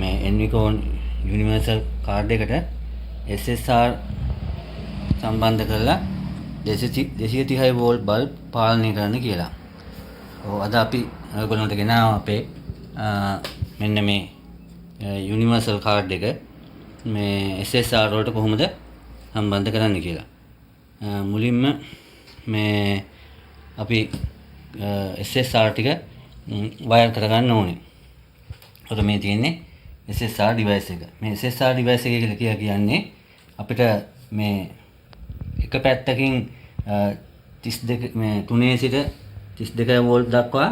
මේ Envico Universal card එකට SSR සම්බන්ධ කරලා 230 volt bulb පාලනය කරන්න කියලා. අද අපි ඔයගොල්ලන්ට ගෙනාවා අපේ මෙන්න මේ Universal card එක මේ SSR වලට කොහොමද සම්බන්ධ කරන්න කියලා. මුලින්ම මේ අපි SSR ටික වයර් කරගන්න ඕනේ. ඔතන මේ තියෙන්නේ SSR device එක. මේ SSR device එක කියලා කියන්නේ අපිට මේ එක පැත්තකින් 32 මේ 3 සිට 32 වෝල්ට් දක්වා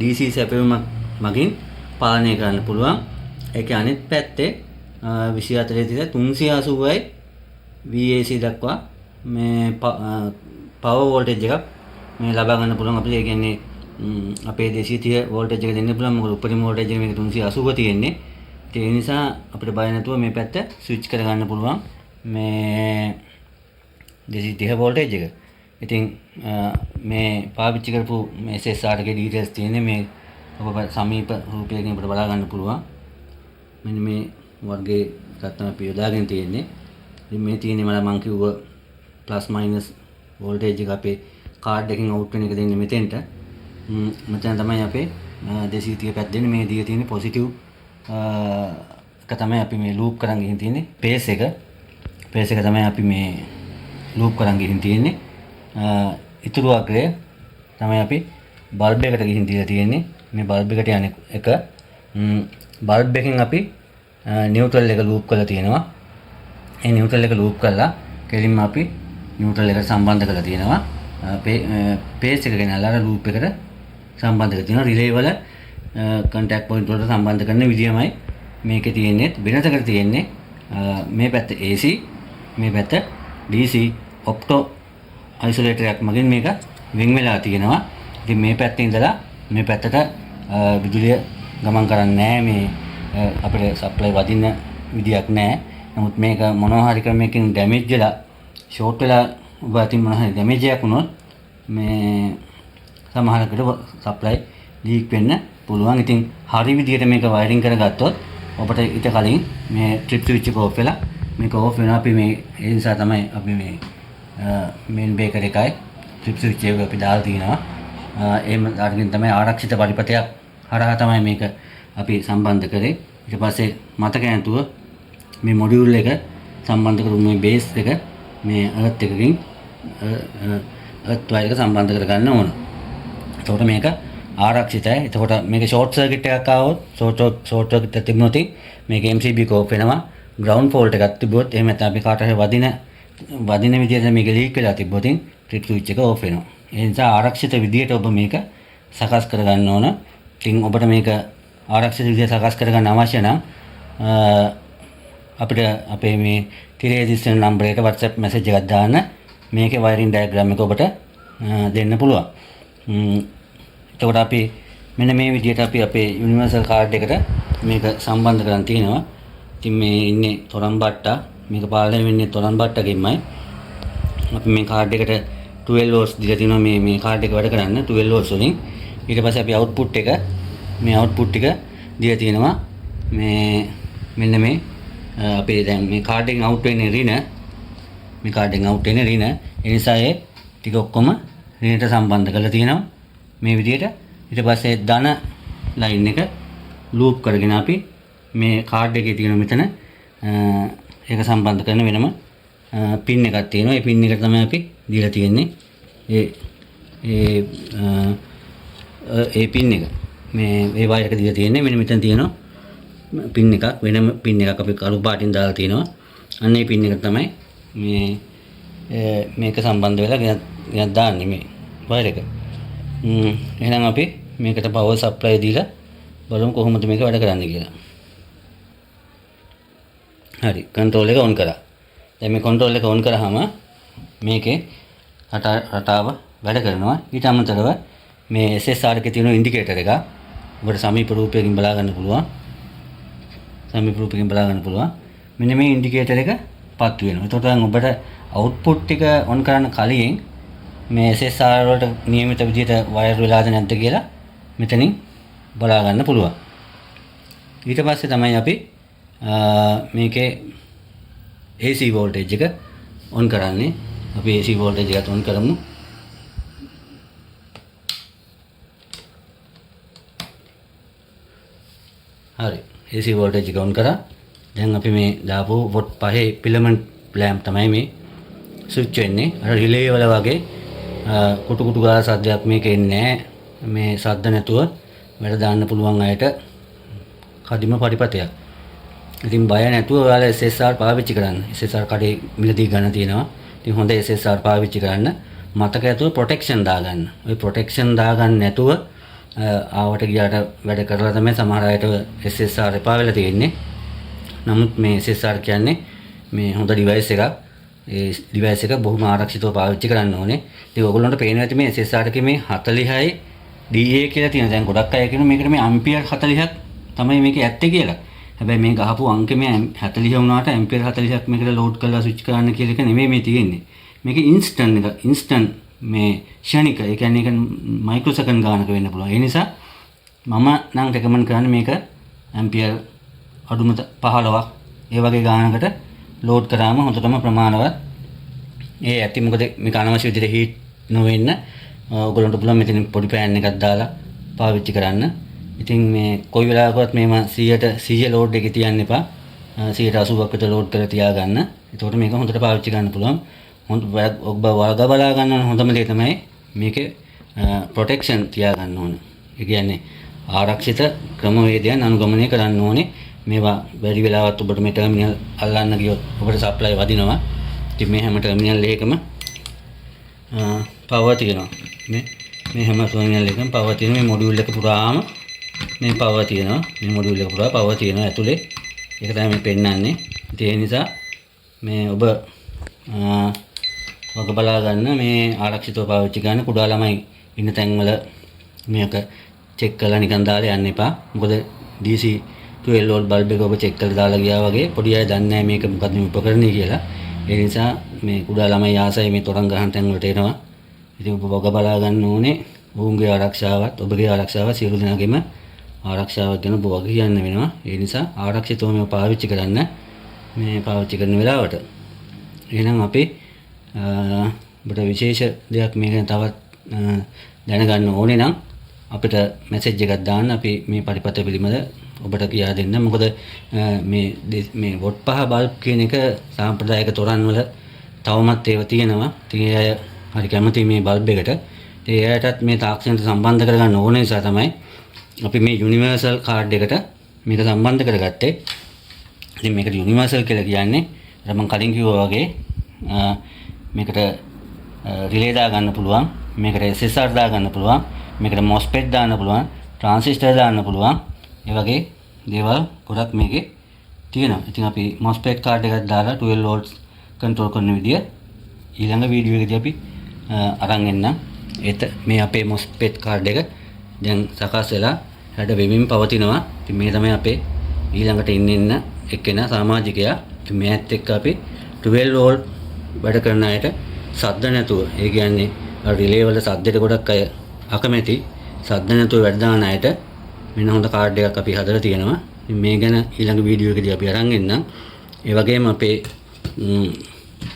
DC සැපයුමක් මගින් පාලනය කරන්න පුළුවන්. ඒකේ අනිත් පැත්තේ 24 සිට 380යි VAC දක්වා මේ power voltage එකක් මේ ලබා ගන්න පුළුවන්. අපිට ඒ කියන්නේ අපේ 230 voltage එක දෙන්න පුළුවන්. මොකද උපරිම voltage එක මේක 380 තියෙන්නේ. ඒ නිසා අපිට බය නැතුව මේ පැත්ත ස්විච් කර ගන්න පුළුවන් මේ 230 voltage එක. ඉතින් මේ පාවිච්චි කරපු මේ SSR එකේ details තියෙන්නේ මේ ඔබ සමීප රූපයකින් අපිට බලා ගන්න පුළුවන්. මෙන්න මේ වර්ගයේ එකක් තමයි අපි යොදාගෙන තියෙන්නේ. ඉතින් මේ තියෙන්නේ මම කිව්ව plus minus voltage එක අපේ කාඩ් එකකින් අවුට් වෙන එක දෙන්නේ මෙතෙන්ට. මෙතන තමයි අපේ 230 පැත්ත දෙන්නේ. මේ දිගේ තියෙන්නේ positive එක තමයි අපි මේ loop කරන් ගිහින් තියෙන්නේ. pace එක තමයි අපි මේ loop කරන් ගිහින් තියෙන්නේ. ඉතුරු අග්‍රය තමයි අපි බල්බ් එකට ගිහින් දීලා තියෙන්නේ. මේ බල්බ් එකට යන එක බල්බ් එකෙන් අපි නියුට්‍රල් එක loop කරලා තියෙනවා. ඒ නියුට්‍රල් එක loop කරලා කෙලින්ම අපි නියුට්‍රල් එකට සම්බන්ධ කරලා තියෙනවා. pace එක ගෙනල්ලා අර loop එකට සම්බන්ධ කරලා තියෙනවා. රිලේ වල contact point වලට සම්බන්ධ කරන විදියමයි මේකේ තියෙන්නේ. වෙනසකට තියෙන්නේ මේ පැත්ත AC, මේ පැත්ත DC opto isolator එකක් මගින් මේක වෙන් වෙලා තියෙනවා. ඉතින් මේ පැත්තේ ඉඳලා මේ පැත්තට විදුලිය ගමන් කරන්නේ නැහැ. මේ අපිට සප්ලයි වදින්න විදියක් නැහැ. නමුත් මේක මොනවා හරි ක්‍රමයකින් ඩැමේජ් වෙලා ෂෝට් වෙලා වතින් මොනවා හරි ඩැමේජ් එකක් වුණොත් මේ සමහරකට සප්ලයි ලීක් වෙන්න පුළුවන්. ඉතින් හරි විදියට මේක වයරින් කරගත්තොත් ඔබට ඊට කලින් මේ ට්‍රිප් ස්විච් එක ඕෆ් වෙලා මේක ඕෆ් වෙනවා. අපි මේ ඒ නිසා තමයි අපි මේ මේන් බේකර් එකයි ට්‍රිප් ස්විච් එක අපි දාලා තිනවා. එහෙම අරගෙන තමයි ආරක්ෂිත පරිපථයක් හරහා තමයි මේක අපි සම්බන්ධ කරේ. ඊට පස්සේ මතක නැතුව මේ මොඩියුල් එක සම්බන්ධ කරමු. මේ බේස් එක මේ අර්ත් එකකින් අර්ත් වයර් එක සම්බන්ධ කරගන්න ඕන. එතකොට මේක ආරක්ෂිතයි. එතකොට මේක ෂෝට් සර්කිට් එකක් ආවොත් ෂෝට් සර්කිට් එක තිබුණොත් මේක MCB කෝප් වෙනවා. ග්‍රවුන්ඩ් ෆෝල්ට් එකක් තිබුණොත් එහෙම නැත්නම් අපි කාට හරි වදින විදිහට මේක ලීක් වෙලා තිබ්බොත් ට්‍රිප් ස්විච් එක ඕෆ් වෙනවා. ඒ නිසා ආරක්ෂිත විදිහට ඔබ මේක සකස් කරගන්න ඕන. ඉතින් ඔබට මේක ආරක්ෂිත විදිහට සකස් කරගන්න අවශ්‍ය නම් අපිට අපේ මේ තිරේ දිස්න නම්බරයට WhatsApp message එකක් දාන්න. මේකේ wiring diagram එක ඔබට දෙන්න පුළුවන්. එතකොට අපි මෙන්න මේ විදිහට අපි අපේ universal card එකට මේක සම්බන්ධ කරන් තිනවා. ඉතින් මේ ඉන්නේ තොරන් බට්ටා. මේක පාලනය වෙන්නේ තොරන් බට්ටකින්මයි. අපි මේ card එකට 12 volts දීලා තිනවා මේ card එක වැඩ කරන්න 12 volts වලින්. ඊට පස්සේ අපි output එක ටික දීලා තිනවා. මේ මෙන්න මේ අපේ දැන් මේ card එකෙන් out වෙන්නේ රින. මේ card එකෙන් out වෙන්නේ රින. ඒ නිසා ඒ ටික ඔක්කොම රිනට සම්බන්ධ කරලා තියෙනවා. මේ විදිහට. ඊට පස්සේ ධන ලයින් එක loop කරගෙන අපි මේ card එකේ තියෙන මෙතන ඒක සම්බන්ධ කරන වෙනම pin එකක් තියෙනවා. ඒ pin එක තමයි අපි දීලා තියෙන්නේ. ඒ pin එක. මේ wire එක දීලා තියෙන්නේ. මෙන්න මෙතන තියෙනවා pin එකක්. වෙනම pin එකක් අපි කළු පාටින් දාලා තියෙනවා. අන්න ඒ pin එක තමයි මේක සම්බන්ධ වෙලා ගෙනත් දාන්නේ මේ wire එක. එහෙනම් අපි මේකට power supply දීලා බලමු කොහොමද මේක වැඩ කරන්නේ කියලා. හරි, control එක on කරා. දැන් මේ control එක on කරාම මේකේ රටාව වැඩ කරනවා. ඊට අමතරව මේ SSR එකේ තියෙන ඉන්ඩිකේටර් එක ඔබට සමීප රූපයකින් බලා ගන්න පුළුවන්. මෙන්න මේ ඉන්ඩිකේටර් එක පත් වෙනවා. එතකොට දැන් ඔබට output ටික on කරන්න කලින් මේ SSR වලට නියමිත විදිහට වයර් වෙලාද නැද්ද කියලා මෙතනින් බලා ගන්න පුළුවන්. ඊට පස්සේ තමයි අපි මේකේ AC voltage එක on කරන්නේ. අපි AC voltage එක on කරමු. හරි. AC voltage එක on කරා. දැන් අපි මේ දාපු watt 5 filament lamp තමයි මේ switch වෙන්නේ. අර relay වල වගේ කුටු කුටු ගාලා සද්දයක් මේක එන්නේ නැහැ. මේ සද්ද නැතුව වැඩ දාන්න පුළුවන් අයට කදිම පරිපතයක්. ඉතින් බය නැතුව ඔයාලා SSR පාවිච්චි කරන්න. SSR කඩේ මිලදී ගන්න තියෙනවා. ඉතින් හොඳ SSR පාවිච්චි කරන්න. මතක ඇතුව ප්‍රොටෙක්ෂන් දාගන්න. ওই ප්‍රොටෙක්ෂන් දාගන්න නැතුව ආවට ගියාට වැඩ කරලා තමයි සමහර අයට SSR එපා වෙලා තියෙන්නේ. නමුත් මේ SSR කියන්නේ මේ හොඳ ඩිවයිස් එකක්. ඒ ඩිවයිස් එක බොහොම ආරක්ෂිතව පාවිච්චි කරන්න ඕනේ. ඉතින් ඔයගොල්ලන්ට පේනවා ඇති මේ SSR එකේ මේ 40යි DA කියලා තියෙනවා. දැන් ගොඩක් අය කියනවා මේකට මේ ඇම්පියර් 40ක් තමයි මේකේ ඇත්තේ කියලා. හැබැයි මේ ගහපු අංකෙ මේ 40 වුණාට ඇම්පියර් 40ක් මේකට ලෝඩ් කරලා ස්විච් කරන්න කියලා එක නෙමෙයි මේ තියෙන්නේ. මේකේ ඉන්ස්ටන්ට් මේ ක්ෂණික. ඒ කියන්නේ ඒක මයික්‍රෝසෙකන්ඩ් ගානක වෙන්න පුළුවන්. ඒ නිසා මම නම් රෙකමන්ඩ් කරන්නේ මේක ඇම්පියර් අඩුම 15ක් ඒ වගේ ගානකට ලෝඩ් කරාම හොඳටම ප්‍රමාණවත්. ඒ ඇති මොකද මේක අනවශ්‍ය විදිහට හීට් නොවෙන්න ඔයගොල්ලන්ට පුළුවන් මෙතන පොඩි පෑන් එකක් දාලා පාවිච්චි කරන්න. ඉතින් මේ කොයි වෙලාවකවත් මේව 100 ලෝඩ් එකේ තියන්න එපා. 180ක් විතර ලෝඩ් කරලා තියාගන්න. එතකොට මේක හොඳට පාවිච්චි කරන්න පුළුවන්. ඔබ වග බලා ගන්න හොඳම දේ තමයි මේකේ ප්‍රොටෙක්ෂන් තියාගන්න ඕන. ඒ කියන්නේ ආරක්ෂිත ක්‍රමවේදයන් අනුගමනය කරන්න ඕනේ. මේවා බැරි වෙලාවත් ඔබට මේ ටර්මිනල් අල්ලන්න ගියොත් ඔබට සප්ලයි වදිනවා. ඉතින් මේ හැම ටර්මිනල් එකකම පවර් තියෙනවා. මේ හැම ටර්මිනල් එකකම පවර් තියෙනවා. මේ මොඩියුල් එක පුරාම මේ පවර් තියෙනවා. මේ මොඩියුල් එක පුරා පවර් තියෙනවා ඇතුලේ. ඒක තමයි මේ පෙන්නන්නේ. ඉතින් ඒ නිසා මේ ඔබ වග බලා ගන්න මේ ආරක්ෂිතව පාවිච්චි කරන්න. කුඩා ළමයි ඉන්න තැන්වල මේක චෙක් කරලා නිකන් දාලා යන්න එපා. මොකද DC 12 වෝල්ට් බල්බ් එක ඔබ චෙක් කරලා දාලා ගියා වගේ පොඩි අය දන්නේ නැහැ මේක මොකද්ද මේ උපකරණය කියලා. ඒ නිසා මේ කුඩා ළමයි ආසයි මේ තරංග ගහන තැන් වලට එනවා. ඉතින් ඔබ වග බලා ගන්න ඕනේ. ඔවුන්ගේ ආරක්ෂාවත් ඔබගේ ආරක්ෂාවත් සියලු දෙනාගේම ආරක්ෂාවක් ගැන ඔබ වග කියන්න වෙනවා. ඒ නිසා ආරක්ෂිතව මේව පාවිච්චි කරන්න මේ පාවිච්චි කරන වෙලාවට. එහෙනම් අපි ඔබට විශේෂ දෙයක් මේක තවත් දැනගන්න ඕනේ නම් අපිට මැසේජ් එකක් දාන්න. අපි මේ පරිපත පිළිබඳ ඔබට කියා දෙන්න. මොකද මේ වොට් 5 බල්බ් කියන එක සාම්ප්‍රදායික තොරන් වල තවමත් ඒවා තියෙනවා. ඉතින් ඒ අය හරි කැමති මේ බල්බ් එකට. ඒ අයටත් මේ තාක්ෂණයට සම්බන්ධ කරගන්න ඕන නිසා තමයි අපි මේ යුනිවර්සල් කාඩ් එකට මේක සම්බන්ධ කරගත්තේ. ඉතින් මේකට යුනිවර්සල් කියලා කියන්නේ අර මම කලින් කිව්වා වගේ මේකට රිලේ දාගන්න පුළුවන්. මේකට SSR දාගන්න පුළුවන්. මේකට MOSFET දාන්න පුළුවන්. ට්‍රාන්සිස්ටර් දාන්න පුළුවන්. ඒ වගේ දේවල් ගොඩක් මේකේ තියෙනවා. ඉතින් අපි MOSFET කාඩ් එකක් දාලා 12 volts control කරන විදිය ඊළඟ වීඩියෝ එකේදී අපි අරන් එන්නම්. මේ අපේ MOSFET කාඩ් එක දැන් සකස් වෙලා හැඩ වෙමින් පවතිනවා. ඉතින් මේ තමයි අපේ ඊළඟට ඉන්න එක්කෙනා සමාජිකයා. ඉතින් මේත් එක්ක අපි 12 volt වැඩ කරන අයට සද්ද නැතුව, ඒ කියන්නේ රිලේ වල සද්දෙට ගොඩක් අය අකමැති, සද්ද නැතුව වැඩ දාන අයට මෙන්න හොඳ කාඩ් එකක් අපි හදලා තියෙනවා. ඉතින් මේ ගැන ඊළඟ වීඩියෝ එකේදී අපි අරන් එන්නම්. ඒ වගේම අපේ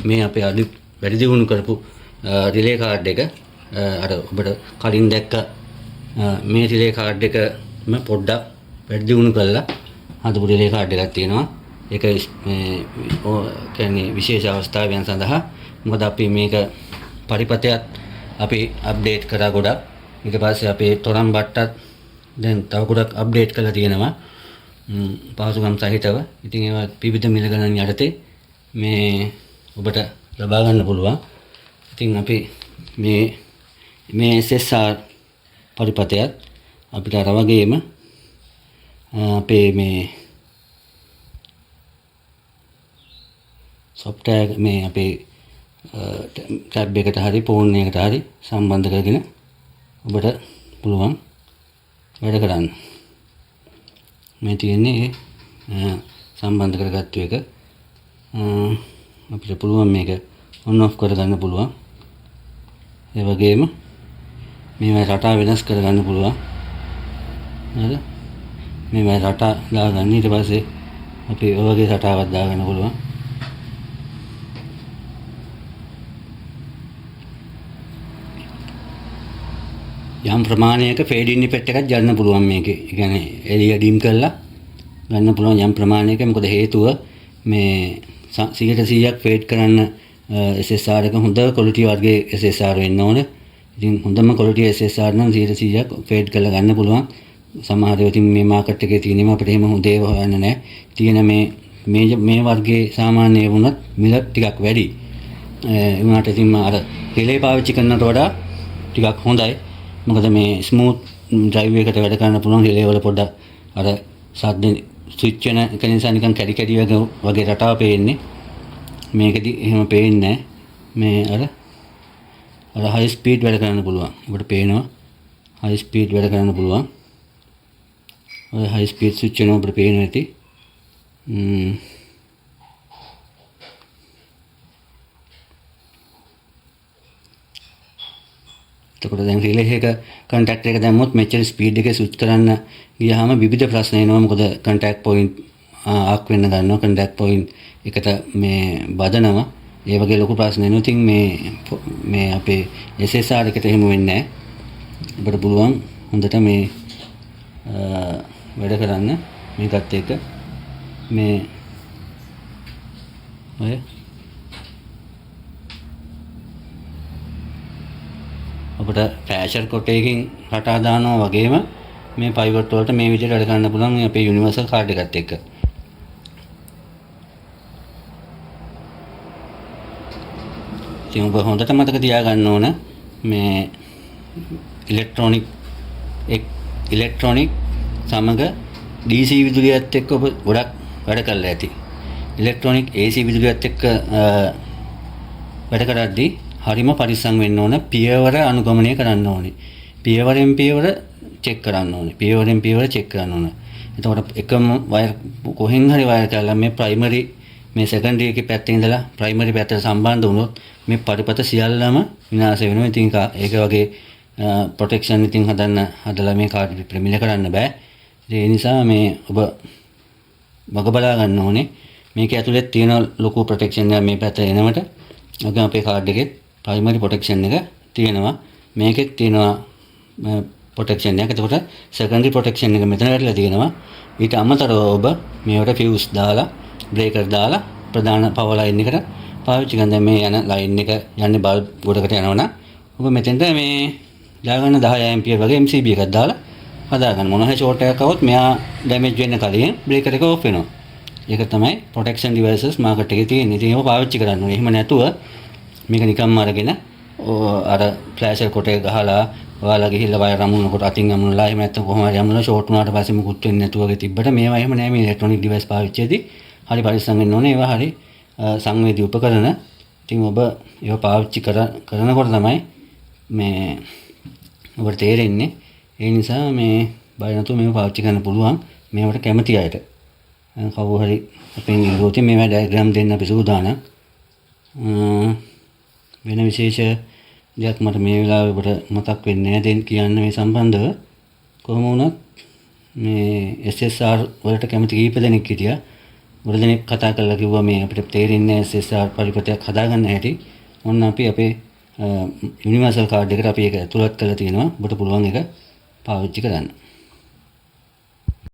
මේ අපේ අලුත් වැඩි දියුණු කරපු රිලේ කාඩ් එක අර ඔබට කලින් දැක්ක මේ රිලේ කාඩ් එකම පොඩ්ඩක් වැඩි දියුණු කරලා හදපු රිලේ කාඩ් එකක් තියෙනවා. ඒක මේ කියන්නේ විශේෂ අවස්ථාවන් සඳහා. මොකද අපි මේක පරිපතයත් අපි අප්ඩේට් කරා ගොඩක්. ඊට පස්සේ අපේ තොරන් බට්ටත් දැන් තව ගොඩක් අප්ඩේට් කරලා තියෙනවා. පහසුකම් සහිතව. ඉතින් ඒවා විවිධ මිල ගණන් යටතේ මේ ඔබට ලබා ගන්න පුළුවන්. ඉතින් අපි මේ SSR පරිපතයත් අපිට අර වගේම අපේ මේ software මේ අපේ ටැබ් එකට හරි ෆෝන් එකකට හරි සම්බන්ධ කරගෙන ඔබට පුළුවන් වැඩ කරන්න. මේ තියෙන්නේ සම්බන්ධ කරගත්තු එක. අපිට පුළුවන් මේක on off කරගන්න පුළුවන්. ඒ වගේම මේවා රටා වෙනස් කරගන්න පුළුවන්. හරිද? මේ රටා දාගන්න. ඊට පස්සේ අපි ඔය වගේ රටාවක් දාගන්න පුළුවන්. යම් ප්‍රමාණයක ෆේඩ් ඉන් ඉෆෙක්ට් එකක් ගන්න පුළුවන් මේකේ. ඒ කියන්නේ එළිය ඩිම් කරලා ගන්න පුළුවන් යම් ප්‍රමාණයක. මොකද හේතුව මේ 100% ෆේඩ් කරන්න SSR එක හොඳ ක්වොලිටි වර්ගයේ SSR වෙන්න ඕනේ. ඉතින් හොඳම ක්වොලිටි SSR නම් 100% ෆේඩ් කරලා ගන්න පුළුවන්. සමහර ඒවා ඉතින් මේ මාකට් එකේ තියෙනවා අපිට එහෙම හොඳ ඒවා හොයන්න නැහැ. තියෙන මේ වර්ගයේ සාමාන්‍ය වුණත් මිල ටිකක් වැඩි. ඒ වුණාට ඉතින් අර රිලේ පාවිච්චි කරනට වඩා ටිකක් හොඳයි. මොකද මේ ස්මූත් ඩ්‍රයිව් එකට වැඩ කරන්න පුළුවන්. රිලේ වල පොඩ්ඩක් අර සද්ද ස්විච් වෙන එක නිසා නිකන් කැඩි කැඩි වගේ රටාව පේන්නේ. මේකෙදි එහෙම පේන්නේ නැහැ. මේ අර හයි ස්පීඩ් වැඩ කරන්න පුළුවන්. ඔබට පේනවා හයි ස්පීඩ් වැඩ කරන්න පුළුවන්. ඔය හයි ස්පීඩ් ස්විච් වෙනවා ඔබට පේනවා ඇති. එතකොට දැන් රිලේ එක කන්ටැක්ට් එක දැම්මොත් මෙච්චර ස්පීඩ් එකේ ස්විච් කරන්න ගියාම විවිධ ප්‍රශ්න එනවා. මොකද කන්ටැක්ට් පොයින්ට් ආක් වෙන්න ගන්නවා. කන්ටැක්ට් පොයින්ට් එකට මේ බදනවා. ඒ වගේ ලොකු ප්‍රශ්න එනවා. ඉතින් මේ අපේ SSR එකට එහෙම වෙන්නේ නැහැ. ඔබට පුළුවන් හොඳට මේ වැඩ කරන්න මේකත් එක්ක මේ ඔය ඔබට ප්‍රෙෂර් කොටයකින් රටා දානවා වගේම මේ පයිවට් වලට මේ විදිහට වැඩ කරන්න පුළුවන් අපේ යුනිවර්සල් කාඩ් එකත් එක්ක. ඉතින් ඔබ හොඳට මතක තියාගන්න ඕන මේ ඉලෙක්ට්‍රොනික සමග DC විදුලියත් එක්ක ඔබ ගොඩක් වැඩ කරලා ඇති. ඉලෙක්ට්‍රොනික AC විදුලියත් එක්ක වැඩ කරද්දී හරිම පරිස්සම් වෙන්න ඕන. පියවර අනුගමනය කරන්න ඕනේ. පියවරෙන් පියවර චෙක් කරන්න ඕනේ. පියවරෙන් පියවර චෙක් කරන්න ඕනේ. එතකොට එකම වයර් කොහෙන් හරි වයර් කරලා මේ ප්‍රයිමරි මේ සෙකන්ඩරි එකේ පැත්තේ ඉඳලා ප්‍රයිමරි පැත්තට සම්බන්ධ වුණොත් මේ පරිපත සියල්ලම විනාශ වෙනවා. ඉතින් ඒක වගේ ප්‍රොටෙක්ෂන් ඉතින් හදලා මේ කාඩ් ප්‍රමිල කරන්න බෑ. ඒ නිසා මේ ඔබ වග බලා ගන්න ඕනේ. මේක ඇතුලේ තියෙන ලොකු ප්‍රොටෙක්ෂන් එක මේ පැත්තට එනවට ඔක අපේ කාඩ් එකේ ප්‍රයිමරි ප්‍රොටෙක්ෂන් එක තියෙනවා. මේකෙත් තියෙනවා ප්‍රොටෙක්ෂන් එක. එතකොට සෙකන්ඩරි ප්‍රොටෙක්ෂන් එක මෙතන වැටලා තියෙනවා. ඊට අමතරව ඔබ මේවට ෆියුස් දාලා බ්‍රේකර් දාලා ප්‍රධාන පවර් ලයින් එකට පාවිච්චි කරන මේ යන ලයින් එක යන්නේ බල්බ් ගොඩකට යනවනම් ඔබ මෙතෙන්ට මේ දාගන්න 10 ඇම්පියර් වගේ MCB එකක් දාලා හදාගන්න. මොන හරි ෂෝට් එකක් આવොත් මෙයා ඩැමේජ් වෙන්න කලින් බ්‍රේකර් එක ඔෆ් වෙනවා. ඒක තමයි ප්‍රොටෙක්ෂන් ඩිවයිසස් මාකට් එකේ තියෙන්නේ. ඉතින් ඒක පාවිච්චි කරන්න ඕනේ. එහෙම නැතුව මේක නිකම්ම අරගෙන අර ෆ්ලෑෂර් කොට එක ගහලා ඔයාලා ගිහිල්ලා වයර් අමුණනකොට අතින් අමුණලා එහෙම නැත්නම් කොහොම හරි අමුණලා ෂෝට් වුණාට පස්සේ මුකුත් වෙන්නේ නැතුව වගේ තිබ්බට මේවා එහෙම නෑ. මේ ඉලෙක්ට්‍රොනික ඩිවයිස් පාවිච්චියේදී හරි පරිස්සම් වෙන්න ඕනේ. ඒවා හරි සංවේදී උපකරණ. ඉතින් ඔබ ඒවා පාවිච්චි කරනකොට තමයි මේ ඔබට තේරෙන්නේ. ඒ නිසා මේ බය නැතුව මේවා පාවිච්චි කරන්න පුළුවන්. මේවට කැමති අයට. කවුරු හරි අපෙන් ඉල්ලුවොත් මේවා ඩයග්‍රෑම් දෙන්න අපි සූදානම්. වෙන විශේෂ දෙයක් මට මේ වෙලාවේ ඔබට මතක් වෙන්නේ නැහැ දෙන්න කියන්න මේ සම්බන්ධව. කොහොම වුණත් මේ SSR වලට කැමති කීප දෙනෙක් හිටියා. ගොඩ දෙනෙක් කතා කරලා කිව්වා මේ අපිට තේරෙන්නේ SSR පරිපතයක් හදාගන්න හැටි. ඔන්න අපි අපේ යුනිවර්සල් කාඩ් එකට අපි ඒක ඇතුළත් කරලා තියෙනවා. ඔබට පුළුවන් ඒක පාවිච්චි කරන්න.